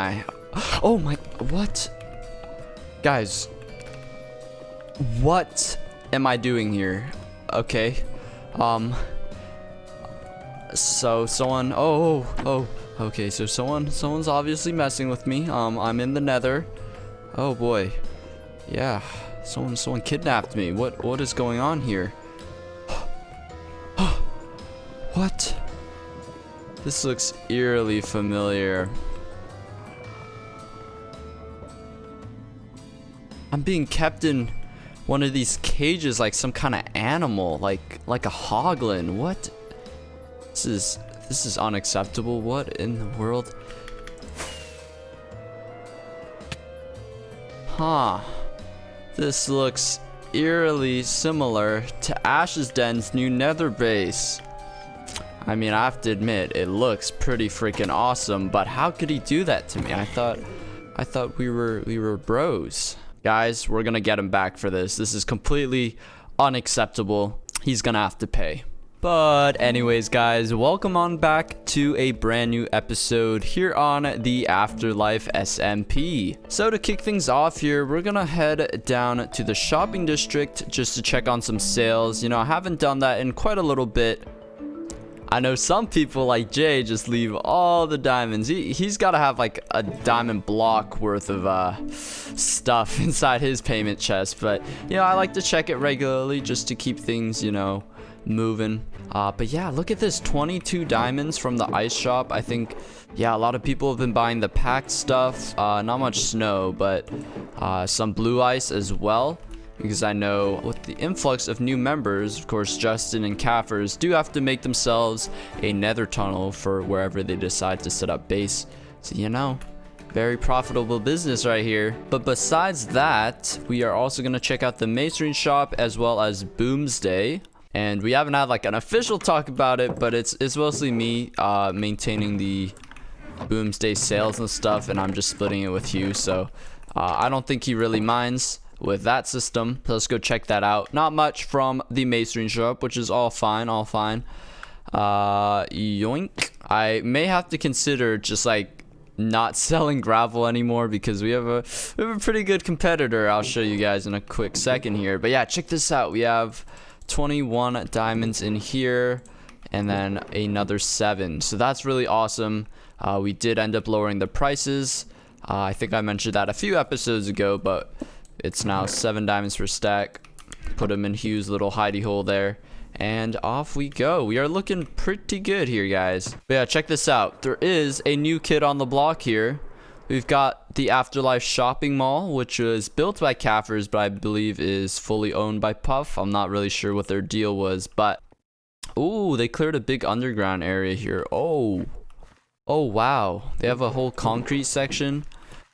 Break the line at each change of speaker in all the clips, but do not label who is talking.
my... Oh my... What? Guys. What am I doing here? Okay. So someone... Oh. Okay, so someone's obviously messing with me. I'm in the nether. Oh boy. Yeah. Someone kidnapped me. What is going on here? What? This looks eerily familiar. I'm being kept in one of these cages like some kind of animal, like a hoglin. What? This is unacceptable. What in the world? Huh. This looks eerily similar to Ash's Den's new nether base. I mean, I have to admit, it looks pretty freaking awesome, but how could he do that to me? I thought we were bros. Guys, we're gonna get him back for this. This is completely unacceptable. He's gonna have to pay. But anyways, guys, welcome on back to a brand new episode here on the AfterLife SMP. So to kick things off here, we're gonna head down to the shopping district just to check on some sales. You know, I haven't done that in quite a little bit. I know some people like Jay just leave all the diamonds. He's got to have like a diamond block worth of stuff inside his payment chest. But, you know, I like to check it regularly just to keep things, you know, moving. But yeah, look at this, 22 diamonds from the ice shop. I think, yeah, a lot of people have been buying the packed stuff. Not much snow, but some blue ice as well. Because I know with the influx of new members, of course, Justin and Kaffers do have to make themselves a nether tunnel for wherever they decide to set up base. So, you know, very profitable business right here. But besides that, we are also going to check out the masonry shop as well as Boomsday. And we haven't had like an official talk about it, but it's mostly me maintaining the Boomsday sales and stuff, and I'm just splitting it with Hugh. So I don't think he really minds with that system. So let's go check that out. Not much from the masonry shop, which is all fine. Yoink. I may have to consider just like not selling gravel anymore because we have a pretty good competitor. I'll show you guys in a quick second here. But yeah, check this out. We have 21 diamonds in here and then another 7. So that's really awesome. We did end up lowering the prices. I think I mentioned that a few episodes ago, but it's now 7 diamonds per stack. Put them in Hugh's little hidey hole there. And off we go. We are looking pretty good here, guys. But yeah, check this out. There is a new kid on the block here. We've got the AfterLife shopping mall, which was built by Kaffers, but I believe is fully owned by Puff. I'm not really sure what their deal was, but... Ooh, they cleared a big underground area here. Oh, wow. They have a whole concrete section.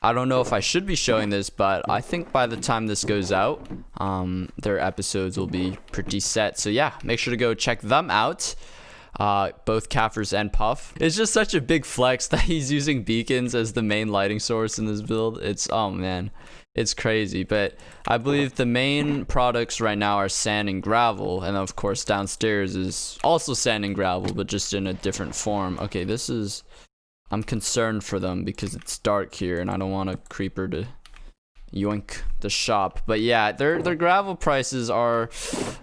I don't know if I should be showing this, but I think by the time this goes out, their episodes will be pretty set. So yeah, make sure to go check them out. Both Kaffers and Puff. It's just such a big flex that he's using beacons as the main lighting source in this build. Oh man, it's crazy. But I believe the main products right now are sand and gravel. And of course downstairs is also sand and gravel, but just in a different form. Okay, I'm concerned for them because it's dark here and I don't want a creeper to yoink the shop. But yeah, their gravel prices are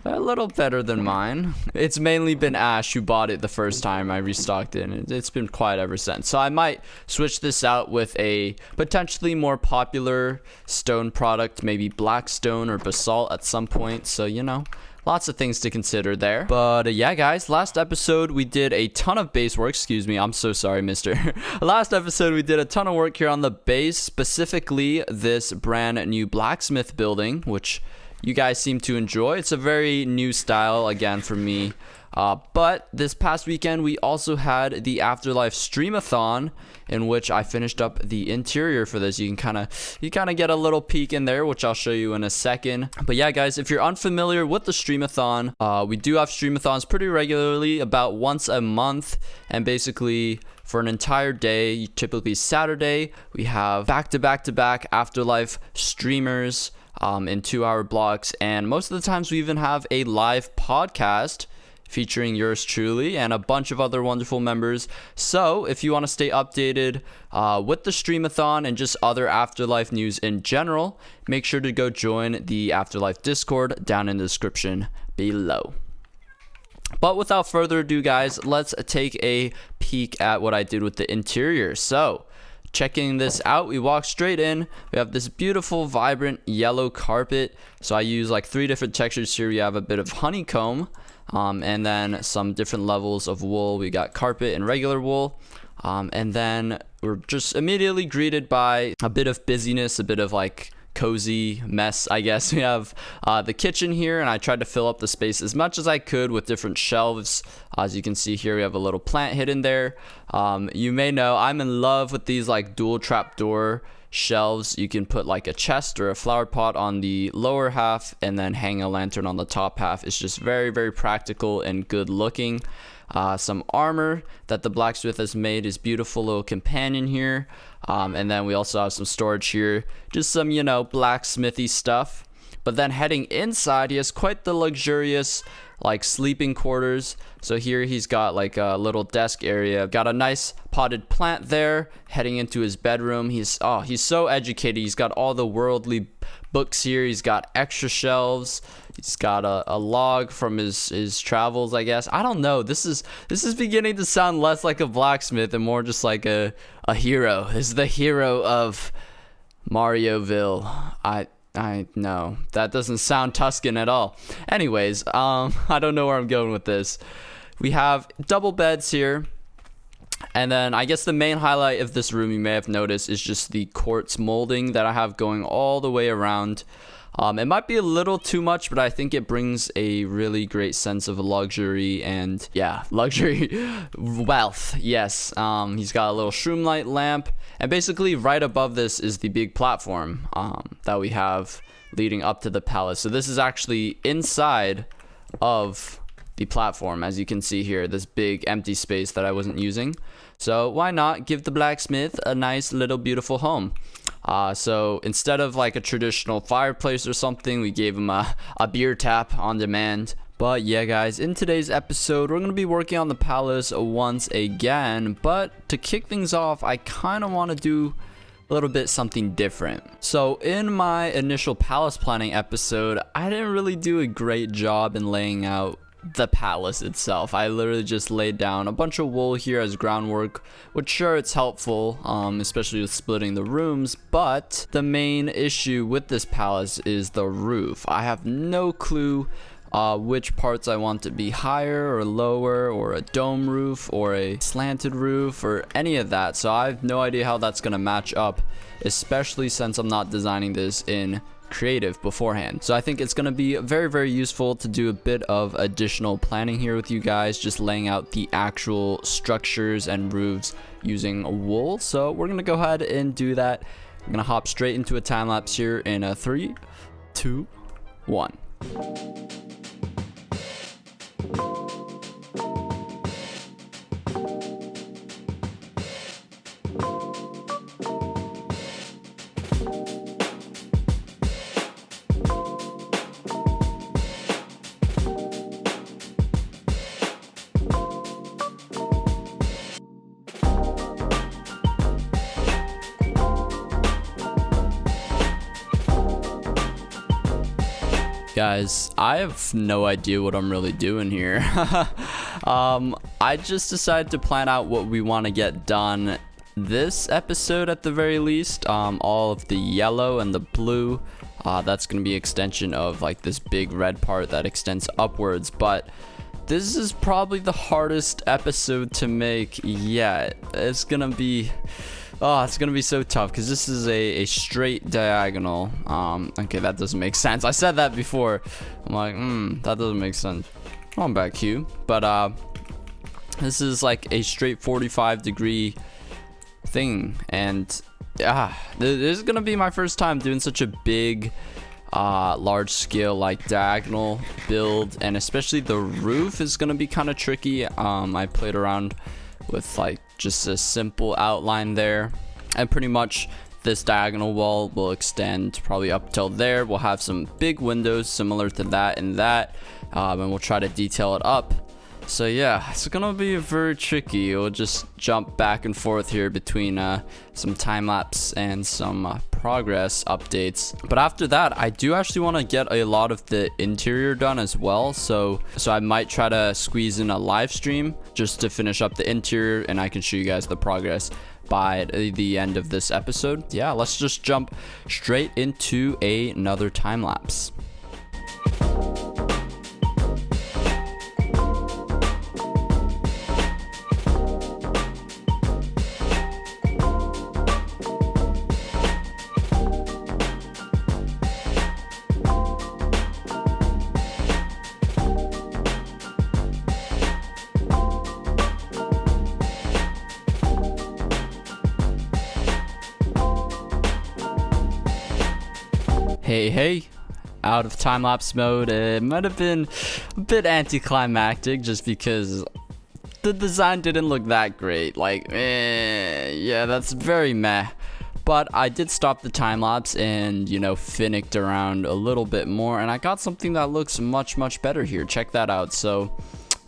a little better than mine. It's mainly been Ash who bought it the first time I restocked it, and it's been quiet ever since. So I might switch this out with a potentially more popular stone product, maybe black stone or basalt at some point. So, you know, lots of things to consider there. But yeah, guys, last episode we did a ton of base work. Excuse me, I'm so sorry, mister. Last episode we did a ton of work here on the base, specifically this brand new blacksmith building, which you guys seem to enjoy. It's a very new style, again, for me. But this past weekend, we also had the AfterLife Streamathon, in which I finished up the interior for this. You kind of get a little peek in there, which I'll show you in a second. But yeah, guys, if you're unfamiliar with the Streamathon, we do have Streamathons pretty regularly, about once a month, and basically for an entire day, typically Saturday, we have back-to-back AfterLife streamers in 2-hour blocks, and most of the times we even have a live podcast featuring yours truly and a bunch of other wonderful members. So if you want to stay updated with the streamathon and just other Afterlife news in general, make sure to go join the Afterlife Discord down in the description below. But without further ado, guys, let's take a peek at what I did with the interior. So checking this out, we walk straight in. We have this beautiful vibrant yellow carpet. So I use like 3 different textures here. We have a bit of honeycomb and then some different levels of wool. We got carpet and regular wool, and then we're just immediately greeted by a bit of busyness, a bit of like cozy mess, I guess. We have the kitchen here, and I tried to fill up the space as much as I could with different shelves. As you can see here, we have a little plant hidden there. You may know I'm in love with these like dual trapdoor shelves. You can put like a chest or a flower pot on the lower half and then hang a lantern on the top half. It's just very, very practical and good looking. Some armor that the blacksmith has made, is beautiful little companion here. And then we also have some storage here, just some, you know, blacksmithy stuff. But then heading inside, he has quite the luxurious like sleeping quarters. So here he's got like a little desk area, got a nice potted plant there. Heading into his bedroom, he's so educated. He's got all the worldly books here. He's got extra shelves. He's got a log from his travels, I guess. I don't know. This is beginning to sound less like a blacksmith and more just like a hero. This is the hero of Marioville. I know that doesn't sound Tuscan at all. Anyways, I don't know where I'm going with this. We have double beds here. And then I guess the main highlight of this room, you may have noticed, is just the quartz molding that I have going all the way around. It might be a little too much, but I think it brings a really great sense of luxury and, yeah, luxury wealth. Yes, he's got a little shroom light lamp, and basically right above this is the big platform that we have leading up to the palace. So this is actually inside of the platform, as you can see here, this big empty space that I wasn't using. So why not give the blacksmith a nice little beautiful home? So instead of like a traditional fireplace or something, we gave him a beer tap on demand. But yeah, guys, in today's episode, we're going to be working on the palace once again. But to kick things off, I kind of want to do a little bit something different. So in my initial palace planning episode, I didn't really do a great job in laying out the palace itself. I literally just laid down a bunch of wool here as groundwork, which sure, it's helpful, especially with splitting the rooms, but the main issue with this palace is the roof. I have no clue which parts I want to be higher or lower, or a dome roof or a slanted roof or any of that. So I have no idea how that's going to match up, especially since I'm not designing this in creative beforehand. So I think it's going to be very, very useful to do a bit of additional planning here with you guys, just laying out the actual structures and roofs using wool. So we're going to go ahead and do that. I'm going to hop straight into a time lapse here in a 3, 2, 1. Guys, I have no idea what I'm really doing here. I just decided to plan out what we want to get done this episode at the very least. All of the yellow and the blue, that's going to be extension of like this big red part that extends upwards. But this is probably the hardest episode to make yet. It's gonna be so tough because this is a straight diagonal. Okay, that doesn't make sense. I said that before. I'm like, that doesn't make sense. I'm back, Q. But this is like a straight 45-degree thing, and this is gonna be my first time doing such a big large scale like diagonal build, and especially the roof is gonna be kind of tricky. I played around with like just a simple outline there, and pretty much this diagonal wall will extend probably up till there. We'll have some big windows similar to that and that, and we'll try to detail it up So yeah, it's gonna be very tricky. We'll just jump back and forth here between some time lapse and some progress updates. But after that, I do actually want to get a lot of the interior done as well. So I might try to squeeze in a live stream just to finish up the interior, and I can show you guys the progress by the end of this episode. Yeah, let's just jump straight into another time lapse. Hey, out of time-lapse mode. It might have been a bit anticlimactic just because the design didn't look that great. Like, yeah, that's very meh. But I did stop the time-lapse and, you know, finicked around a little bit more, and I got something that looks much better here. Check that out. So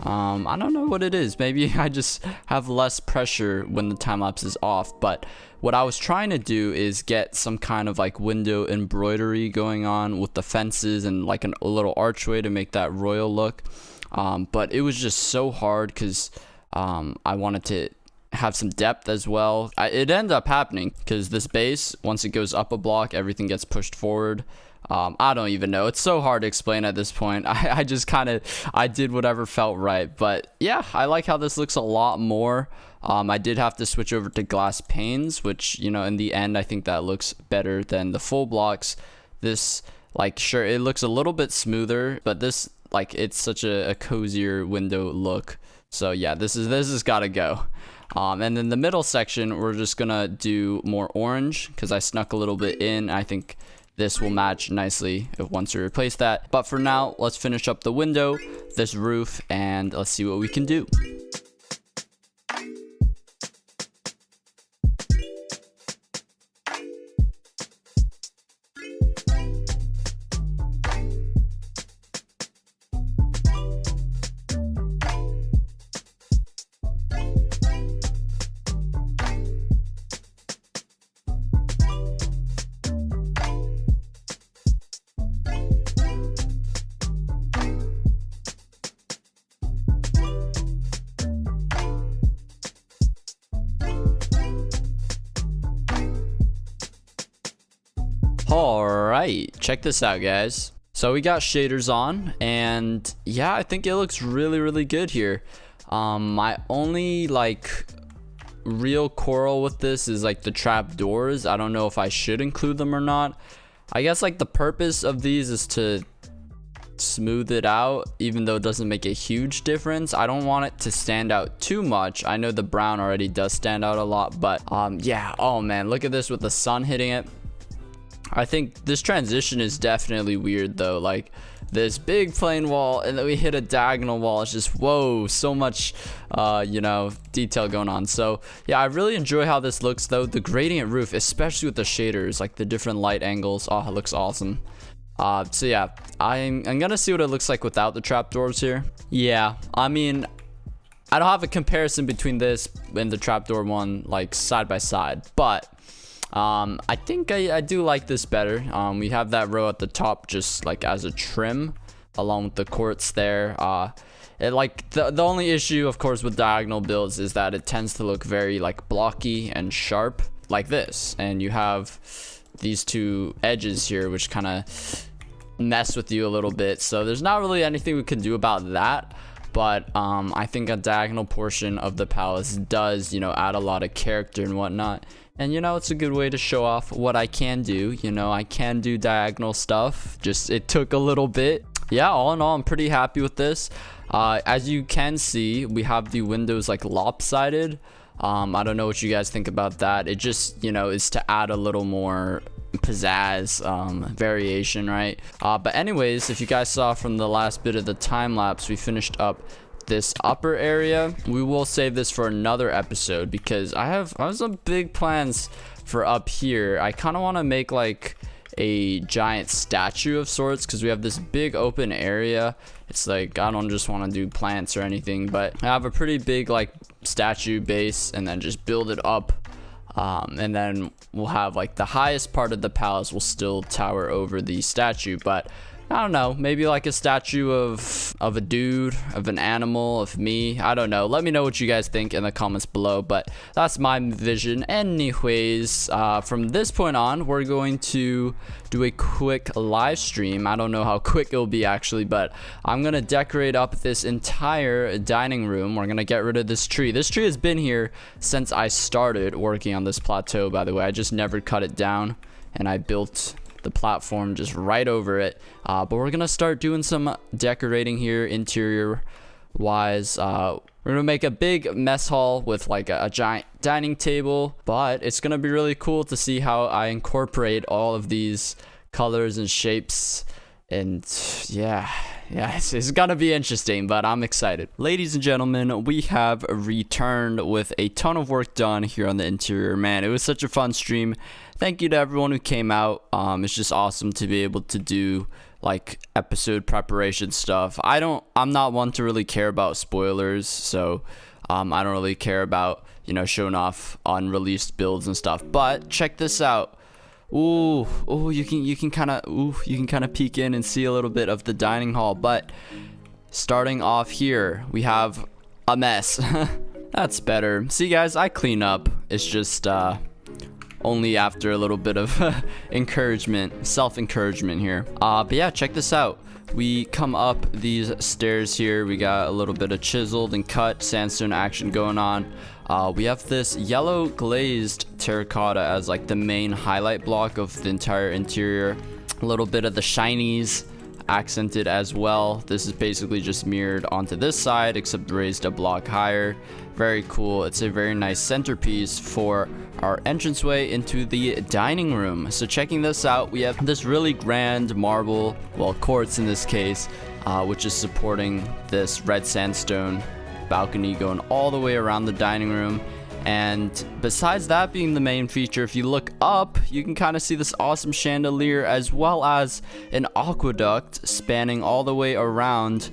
I don't know what it is. Maybe I just have less pressure when the time-lapse is off, but what I was trying to do is get some kind of like window embroidery going on with the fences and like a little archway to make that royal look. But it was just so hard because I wanted to have some depth as well. It ended up happening because this base, once it goes up a block, everything gets pushed forward. I don't even know. It's so hard to explain at this point. I just kind of, I did whatever felt right. But yeah, I like how this looks a lot more. I did have to switch over to glass panes, which, you know, in the end, I think that looks better than the full blocks. This, like, sure, it looks a little bit smoother, but this, like, it's such a cozier window look. So yeah, this has got to go. And then the middle section, we're just gonna do more orange because I snuck a little bit in. I think this will match nicely once we replace that. But for now, let's finish up the window, this roof, and let's see what we can do. Alright, check this out, guys. So we got shaders on, and yeah, I think it looks really good here. My only like real quarrel with this is like the trap doors. I don't know if I should include them or not. I guess like the purpose of these is to smooth it out, even though it doesn't make a huge difference. I don't want it to stand out too much. I know the brown already does stand out a lot, but yeah, oh man, look at this with the sun hitting it. I think this transition is definitely weird though. Like this big plain wall and then we hit a diagonal wall. It's just, whoa, so much you know, detail going on. So yeah, I really enjoy how this looks though. The gradient roof, especially with the shaders, like the different light angles, oh, it looks awesome. So yeah, I'm gonna see what it looks like without the trapdoors here. Yeah, I mean, I don't have a comparison between this and the trapdoor one like side by side, but I think I do like this better. We have that row at the top just like as a trim along with the quartz there. It like the only issue of course with diagonal builds is that it tends to look very like blocky and sharp like this, and you have these two edges here which kind of mess with you a little bit. So there's not really anything we can do about that. But I think a diagonal portion of the palace does, you know, add a lot of character and whatnot. And, you know, it's a good way to show off what I can do. You know, I can do diagonal stuff. Just, it took a little bit. Yeah, all in all, I'm pretty happy with this. As you can see, we have the windows like lopsided. I don't know what you guys think about that. It just, you know, is to add a little more pizzazz, variation, right? But anyways, if you guys saw from the last bit of the time lapse, we finished up this upper area. We will save this for another episode because I have some big plans for up here. I kind of want to make like a giant statue of sorts, because we have this big open area. It's like, I don't just want to do plants or anything, but I have a pretty big like statue base, and then just build it up. And then we'll have like the highest part of the palace will still tower over the statue, but I don't know, maybe like a statue of a dude, of an animal, of me. I don't know. Let me know what you guys think in the comments below, but that's my vision. Anyways, from this point on, we're going to do a quick live stream. I don't know how quick it'll be actually, but I'm gonna decorate up this entire dining room. We're gonna get rid of this tree. This tree has been here since I started working on this plateau, by the way. I just never cut it down, and I built the platform just right over it, but we're gonna start doing some decorating here interior wise. We're gonna make a big mess hall with like a giant dining table, but it's gonna be really cool to see how I incorporate all of these colors and shapes, and yeah, it's gonna be interesting, but I'm excited. Ladies and gentlemen, we have returned with a ton of work done here on the interior. Man, it was such a fun stream. Thank you to everyone who came out. It's just awesome to be able to do like episode preparation stuff. I'm not one to really care about spoilers, so I don't really care about, you know, showing off unreleased builds and stuff. But check this out. Ooh, you can kind of peek in and see a little bit of the dining hall. But starting off here, we have a mess. That's better. See guys, I clean up. It's just only after a little bit of encouragement, self-encouragement here. But yeah, check this out. We come up these stairs here. We got a little bit of chiseled and cut sandstone action going on. We have this yellow glazed terracotta as like the main highlight block of the entire interior. A little bit of the shinies accented as well. This is basically just mirrored onto this side, except raised a block higher. Very cool. It's a very nice centerpiece for our entranceway into the dining room. So checking this out, we have this really grand marble, well, quartz in this case, which is supporting this red sandstone balcony going all the way around the dining room. And besides that being the main feature, if you look up, you can kind of see this awesome chandelier, as well as an aqueduct spanning all the way around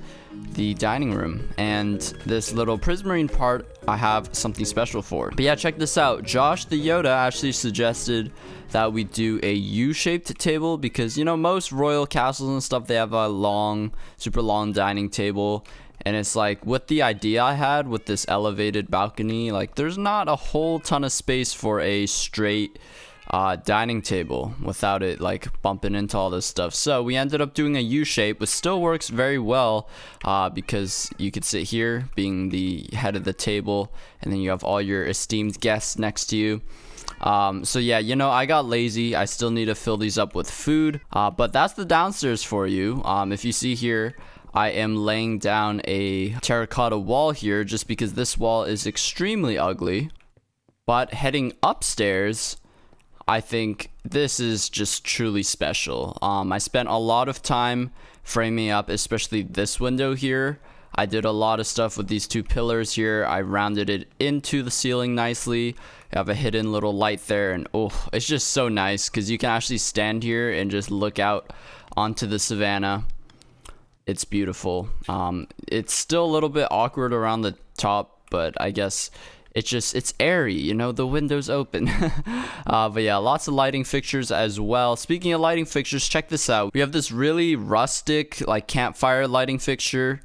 the dining room. And this little prismarine part I have something special for. But yeah, check this out. Josh the Yoda actually suggested that we do a U-shaped table, because, you know, most royal castles and stuff, they have a long, super long dining table. And it's like, with the idea I had with this elevated balcony, like there's not a whole ton of space for a straight dining table without it like bumping into all this stuff. So we ended up doing a U-shape, which still works very well, because you could sit here being the head of the table, and then you have all your esteemed guests next to you. So yeah, you know, I got lazy. I still need to fill these up with food, but that's the downstairs for you. If you see here, I am laying down a terracotta wall here just because this wall is extremely ugly. But heading upstairs, I think this is just truly special. I spent a lot of time framing up, especially this window here. I did a lot of stuff with these two pillars here. I rounded it into the ceiling nicely. I have a hidden little light there, and oh, it's just so nice because you can actually stand here and just look out onto the savannah. It's beautiful. It's still a little bit awkward around the top, but I guess it's airy, you know, the window's open. But yeah, lots of lighting fixtures as well. Speaking of lighting fixtures, check this out. We have this really rustic like campfire lighting fixture.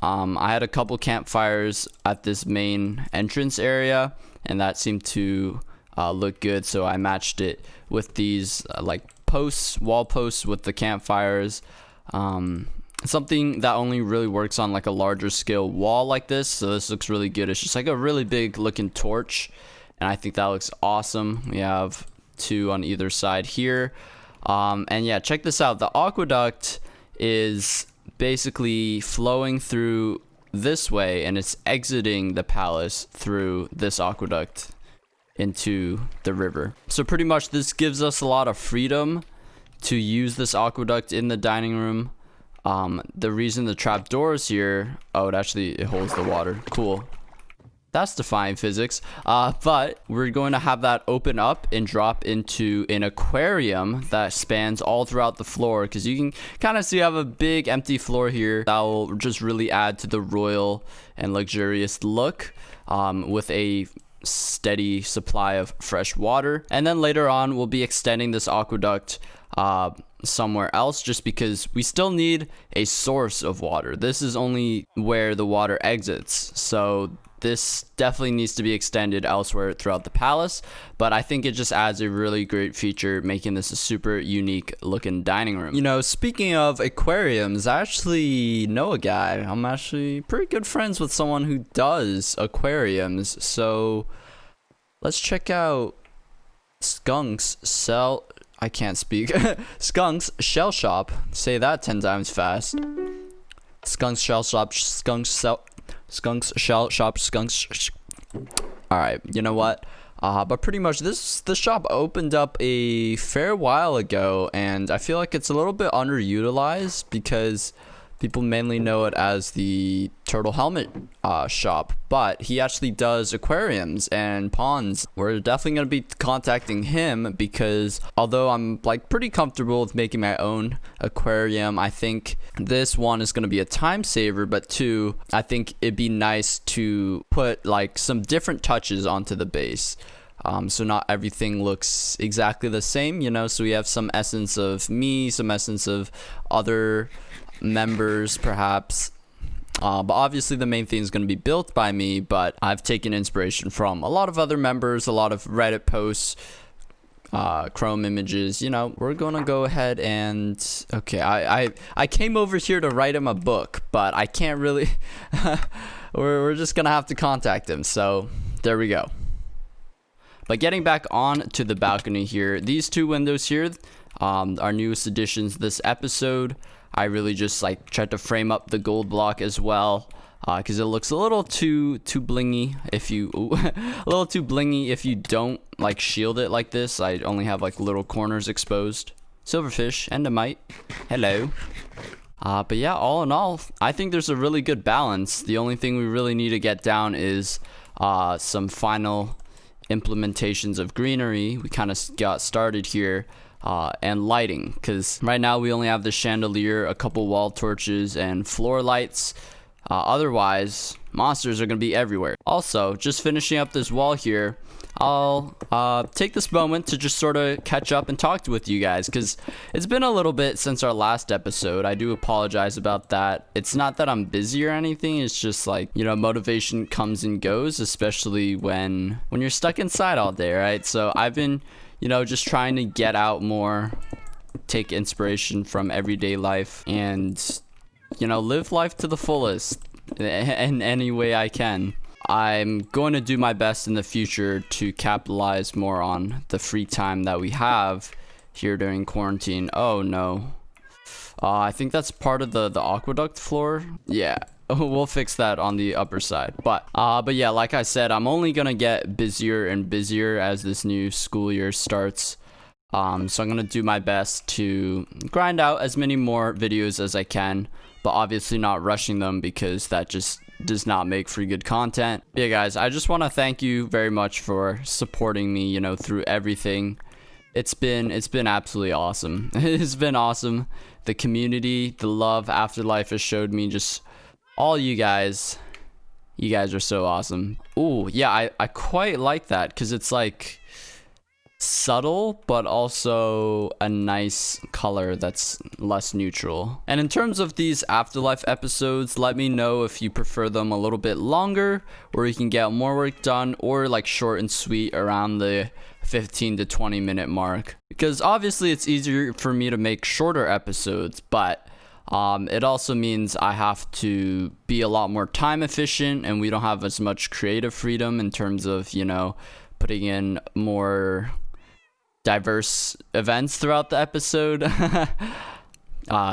I had a couple campfires at this main entrance area, and that seemed to look good, so I matched it with these like posts, wall posts with the campfires. Something that only really works on like a larger scale wall like this, so this looks really good. It's just like a really big looking torch, and I think that looks awesome. We have two on either side here, and yeah, check this out. The aqueduct is basically flowing through this way, and it's exiting the palace through this aqueduct into the river. So pretty much this gives us a lot of freedom to use this aqueduct in the dining room. The reason the trap door is here, oh, it holds the water. Cool. That's defying physics. But we're going to have that open up and drop into an aquarium that spans all throughout the floor, because you can kind of see I have a big empty floor here that will just really add to the royal and luxurious look, with a steady supply of fresh water. And then later on we'll be extending this aqueduct somewhere else, just because we still need a source of water. This is only where the water exits, so this definitely needs to be extended elsewhere throughout the palace, but I think it just adds a really great feature, making this a super unique looking dining room. You know, speaking of aquariums, I actually know a guy. I'm actually pretty good friends with someone who does aquariums, so let's check out Skunk's Shell. I can't speak. Skunk's Shell Shop. Say that 10 times fast. Skunk's Shell Shop. Skunk's Shell Shop. Alright, you know what? But pretty much the shop opened up a fair while ago, and I feel like it's a little bit underutilized because people mainly know it as the turtle helmet shop, but he actually does aquariums and ponds. We're definitely going to be contacting him, because although I'm like pretty comfortable with making my own aquarium, I think this one is going to be a time saver, but two, I think it'd be nice to put like some different touches onto the base. So not everything looks exactly the same, you know, so we have some essence of me, some essence of other members perhaps, but obviously the main thing is going to be built by me, but I've taken inspiration from a lot of other members, a lot of Reddit posts, Chrome images. You know, we're gonna go ahead and okay, I came over here to write him a book, but I can't really we're just gonna have to contact him, so there we go. But getting back on to the balcony here, these two windows here, our newest additions this episode. I really just like tried to frame up the gold block as well, because it looks a little too blingy if you a little too blingy if you don't like shield it like this. I only have like little corners exposed. Silverfish, Endomite, hello. But yeah, all in all, I think there's a really good balance. The only thing we really need to get down is some final implementations of greenery. We kind of got started here. And lighting, because right now we only have the chandelier, a couple wall torches, and floor lights. Otherwise, monsters are going to be everywhere. Also, just finishing up this wall here, I'll take this moment to just sort of catch up and talk with you guys, because it's been a little bit since our last episode. I do apologize about that. It's not that I'm busy or anything, it's just like, you know, motivation comes and goes, especially when you're stuck inside all day, right? So I've been, you know, just trying to get out more, take inspiration from everyday life, and, you know, live life to the fullest in any way I can. I'm going to do my best in the future to capitalize more on the free time that we have here during quarantine. Oh no. I think that's part of the aqueduct floor. Yeah. We'll fix that on the upper side. But yeah, like I said, I'm only gonna get busier and busier as this new school year starts. So I'm gonna do my best to grind out as many more videos as I can, but obviously not rushing them, because that just does not make for good content. Yeah, guys, I just want to thank you very much for supporting me, you know, through everything. It's been absolutely awesome. It's been awesome. The community, the love AfterLife has showed me, just all you guys are so awesome. Ooh, yeah, I quite like that, because it's like subtle, but also a nice color that's less neutral. And in terms of these AfterLife episodes, let me know if you prefer them a little bit longer, where you can get more work done, or like short and sweet around the 15 to 20 minute mark. Because obviously it's easier for me to make shorter episodes, but it also means I have to be a lot more time efficient, and we don't have as much creative freedom in terms of, you know, putting in more diverse events throughout the episode.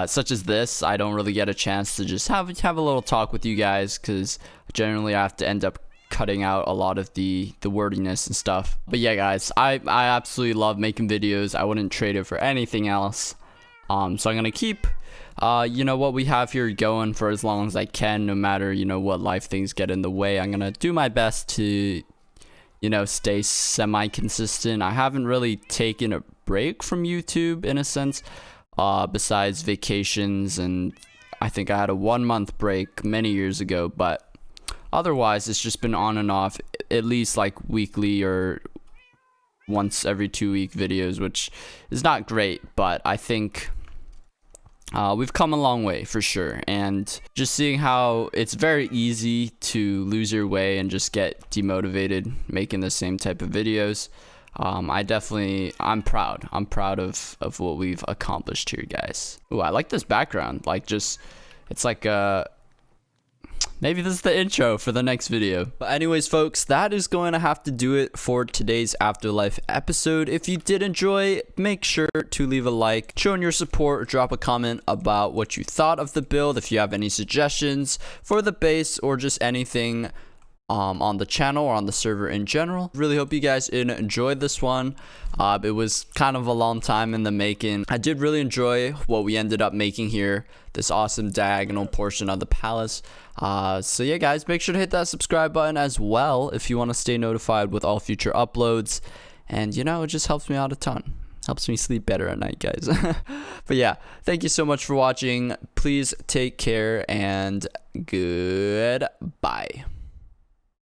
Such as this, I don't really get a chance to just have a little talk with you guys, because generally I have to end up cutting out a lot of the wordiness and stuff. But yeah, guys, I absolutely love making videos. I wouldn't trade it for anything else. So I'm gonna keep you know, what we have here going for as long as I can, no matter, you know, what life things get in the way. I'm gonna do my best to, you know, stay semi-consistent. I haven't really taken a break from YouTube in a sense, besides vacations, and I think I had a 1-month break many years ago, but otherwise it's just been on and off, at least like weekly or once every 2-week videos, which is not great, but I think we've come a long way for sure. And just seeing how it's very easy to lose your way and just get demotivated making the same type of videos. I'm proud of what we've accomplished here, guys. Ooh, I like this background. Like, just, it's like maybe this is the intro for the next video. But anyways, folks, that is going to have to do it for today's Afterlife episode. If you did enjoy, make sure to leave a like, showing your support, or drop a comment about what you thought of the build. If you have any suggestions for the base or just anything on the channel or on the server in general. Really hope you guys enjoyed this one. It was kind of a long time in the making. I did really enjoy what we ended up making here, this awesome diagonal portion of the palace. So yeah, guys, make sure to hit that subscribe button as well if you want to stay notified with all future uploads. And you know, it just helps me out a ton. Helps me sleep better at night, guys. But yeah, thank you so much for watching. Please take care and goodbye.